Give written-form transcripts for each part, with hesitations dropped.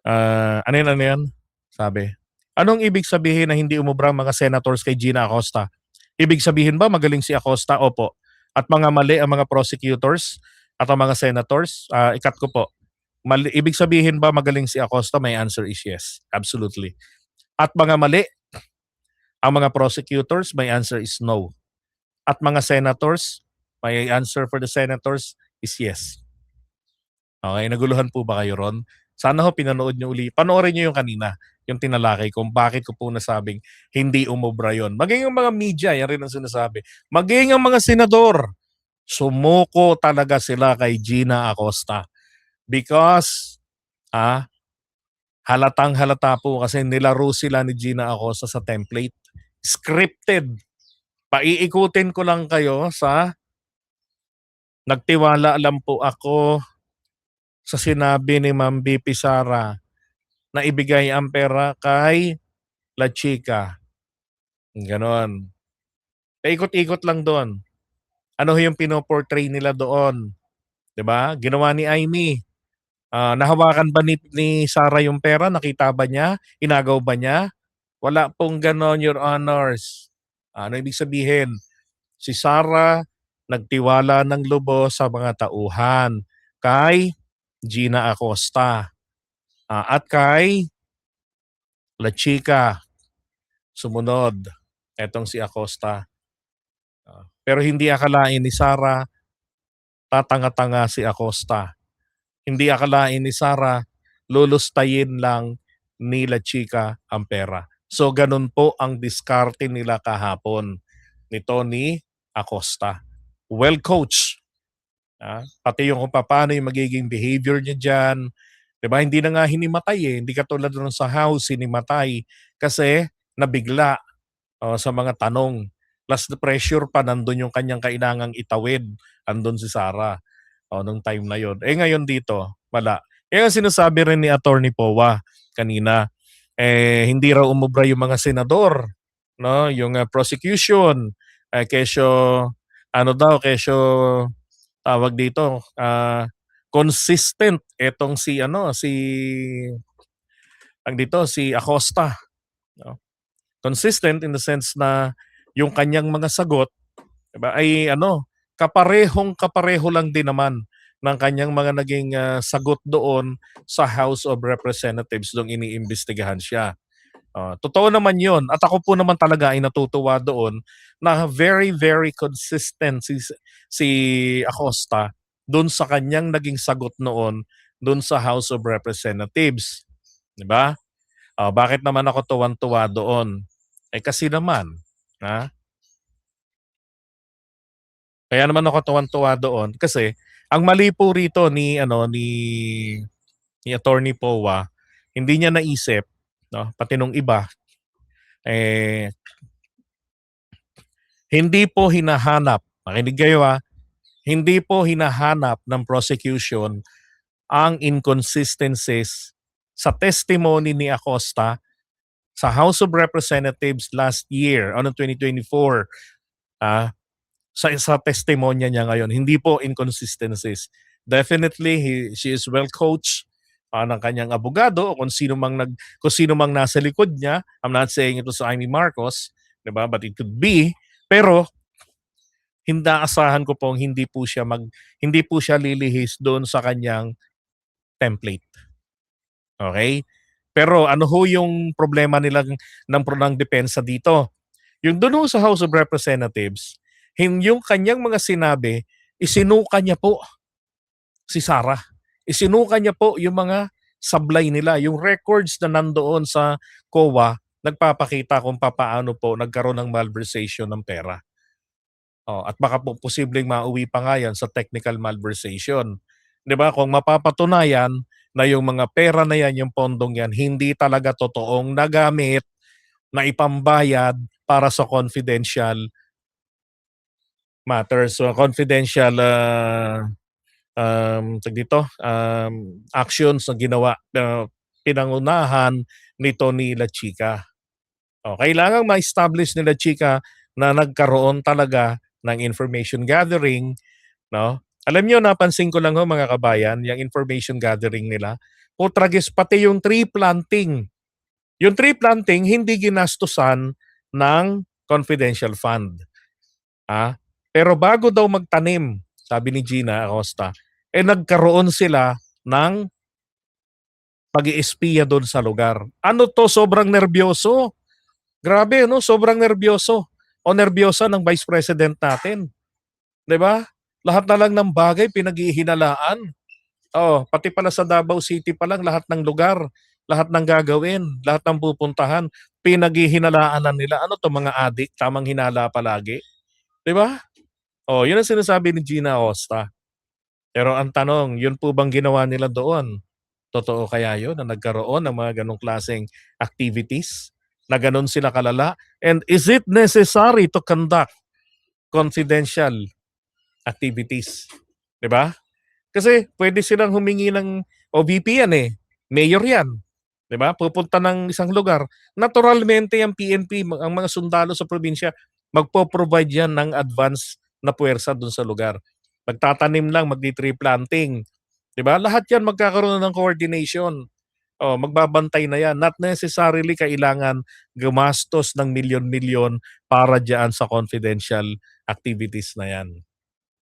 Ano yan? Sabi, anong ibig sabihin na hindi umubra ang mga senators kay Gina Acosta? Ibig sabihin ba magaling si Acosta? Opo. At mga mali ang mga prosecutors at ang mga senators? Ikat ko po. Ibig sabihin ba magaling si Acosta? My answer is yes. Absolutely. At mga mali ang mga prosecutors? My answer is no. At mga senators? My answer for the senators is yes. Okay, naguluhan po ba kayo ron? Sana ho pinanood nyo uli. Panoorin nyo yung kanina, yung tinalakay kung bakit ko po nasabing hindi umubra yun. Maging ang mga media, yan rin ang sinasabi. Maging ang mga senador, sumuko talaga sila kay Gina Acosta. Because, halatang halata po kasi nilaro sila ni Gina Acosta sa template. Scripted. Paiikutin ko lang kayo sa nagtiwala lang po ako sa sinabi ni Ma'am BP Sara na ibigay ang pera kay La Chica. Ganon. Paikot-ikot lang doon. Ano yung pinoportray nila doon? 'Di ba? Ginawa ni Aimee. Nahawakan ba ni Sara yung pera? Nakita ba niya? Inagaw ba niya? Wala pong ganon, Your Honors. Ano ibig sabihin? Si Sara nagtiwala ng lubos sa mga tauhan kay Gina Acosta at kay La Chica. Sumunod, etong si Acosta. Pero hindi akalain ni Sara, tatanga-tanga si Acosta. Hindi akalain ni Sara, lulustayin lang ni La Chica ang pera. So ganun po ang diskarte nila kahapon ni Tony Acosta. Well coach. Pati yung kung paano yung magiging behavior niya dyan. Diba? Hindi na nga hinimatay eh. Hindi katulad nun sa house, hinimatay. Kasi nabigla sa mga tanong. Plus the pressure pa, nandun yung kanyang kailangang itawid. Andun si Sara nung time na yon. Ngayon dito, wala. Ang sinasabi rin ni Attorney Powa kanina, hindi raw umubra yung mga senador. No? Yung prosecution, kesyo, kesyo tawag dito, consistent etong si si Acosta, no? Consistent in the sense na yung kanyang mga sagot, diba, ay kapareho lang din naman ng kanyang mga naging sagot doon sa House of Representatives nung iniimbestigahan siya. Totoo naman yun. At ako po naman talaga ay natutuwa doon na very, very consistent si Acosta doon sa kanyang naging sagot noon doon sa House of Representatives. Diba? Bakit naman ako tuwan-tuwa doon? Kasi naman, kaya naman ako tuwan-tuwa doon kasi ang mali po rito ni Attorney Powa, hindi niya naisip, no, pati nung iba, hindi po hinahanap, makinig kayo hindi po hinahanap ng prosecution ang inconsistencies sa testimony ni Acosta sa House of Representatives last year, 2024, sa testimonya niya ngayon. Hindi po inconsistencies. Definitely, she is well coached ng kanyang abogado o kung sino mang nasa likod niya. I'm not saying ito sa Amy Marcos, 'di ba? But it could be. Pero asahan ko pong hindi po siya lilihis doon sa kanyang template. Okay? Pero ano ho yung problema nilang ng depensa dito? Yung doon sa House of Representatives, yung kanyang mga sinabi, isinuka niya po si Sara. Isinuka niya po yung mga sablay nila. Yung records na nandoon sa COA, nagpapakita kung paano po nagkaroon ng malversation ng pera. At baka po posibleng mauwi pa nga yan sa technical malversation. 'Di ba? Kung mapapatunayan na yung mga pera na yan, yung pondong yan, hindi talaga totoong nagamit na ipambayad para sa confidential matters. So confidential actions na ginawa, pinangunahan nito ni La Chica. Kailangang ma-establish ni La Chica na nagkaroon talaga ng information gathering, no? Alam niyo, napansin ko lang mga kabayan, yung information gathering nila, putragis pati yung tree planting. Yung tree planting hindi ginastusan ng confidential fund, pero bago daw magtanim, sabi ni Gina Acosta, nagkaroon sila ng pag-iispiya do'n sa lugar. Ano 'to, sobrang nerbiyoso. Grabe 'no, sobrang nerbiyoso o nerbiyosa ng Vice President natin, 'di ba? Lahat na lang ng bagay pinaghihinalaan. Oo, pati pala sa Davao City pa lang lahat ng lugar, lahat ng gagawin, lahat ng pupuntahan, pinaghihinalaan na nila. Ano 'to, mga adik, tamang hinala palagi, 'di ba? Oh, 'yun ang sinasabi ni Gina Acosta. Pero ang tanong, 'yun po bang ginawa nila doon, totoo kaya 'yun na nagkaroon ng mga gano'ng klaseng activities, na gano'n sila kalala? And is it necessary to conduct confidential activities, 'di ba? Kasi puwede silang humingi ng OVP yan, mayor yan, 'di ba? Pupunta ng isang lugar, naturalmente ang PNP, ang mga sundalo sa probinsya, magpo-provide yan ng advance na puwersa dun sa lugar. Magtatanim lang, magti-tree planting, 'di ba? Lahat yan magkakaroon ng coordination. Oh, magbabantay na yan. Not necessarily kailangan gumastos ng milyon-milyon para diyan sa confidential activities na yan.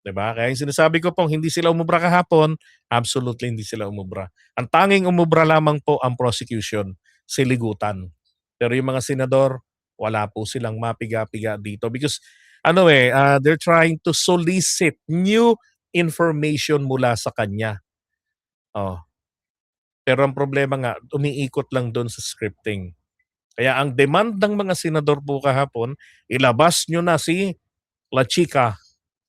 'Di ba? Kaya yung sinasabi ko pong hindi sila umubra kahapon, absolutely hindi sila umubra. Ang tanging umubra lamang po ang prosecution, siligutan. Pero yung mga senador, wala po silang mapiga-piga dito because they're trying to solicit new information mula sa kanya. Oh, pero ang problema nga, umiikot lang doon sa scripting. Kaya ang demand ng mga senador po kahapon, ilabas nyo na si La Chica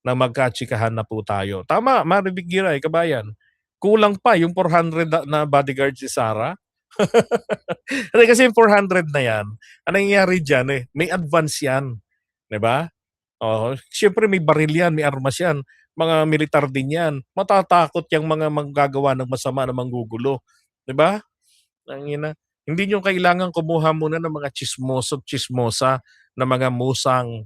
na magkatsikahan na po tayo. Tama, Maribig Giray, kabayan. Kulang pa yung 400 na bodyguard si Sarah. Hindi, kasi yung 400 na yan, anong nangyayari dyan may advance yan. 'Di ba? Oo, siyempre may baril yan, may armas yan. Mga militar din yan. Matatakot yung mga manggagawa ng masama na manggugulo. 'Di ba? Ang ina. Hindi niyo kailangan kumuha muna ng mga tsismoso tsismosa na mga musang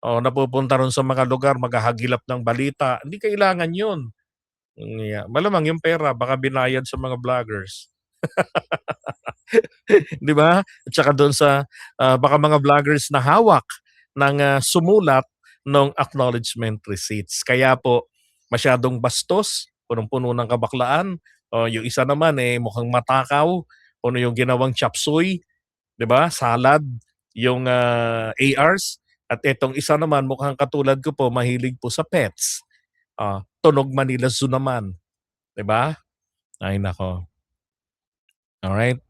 napupunta ron sa mga lugar, maghahagilap ng balita. Hindi kailangan yun. Malamang yung pera baka binayad sa mga vloggers. 'Di ba? At saka doon sa baka mga vloggers na hawak ng sumulat ng acknowledgement receipts. Kaya po masyadong bastos, punong-puno ng kabaklaan. O yung isa naman mukhang matakaw, ano yung ginawang chop suey, 'di ba? Salad, yung ARs. At itong isa naman mukhang katulad ko po, mahilig po sa pets. Tunog Manila Zoo naman, 'di ba? Ay nako. Alright.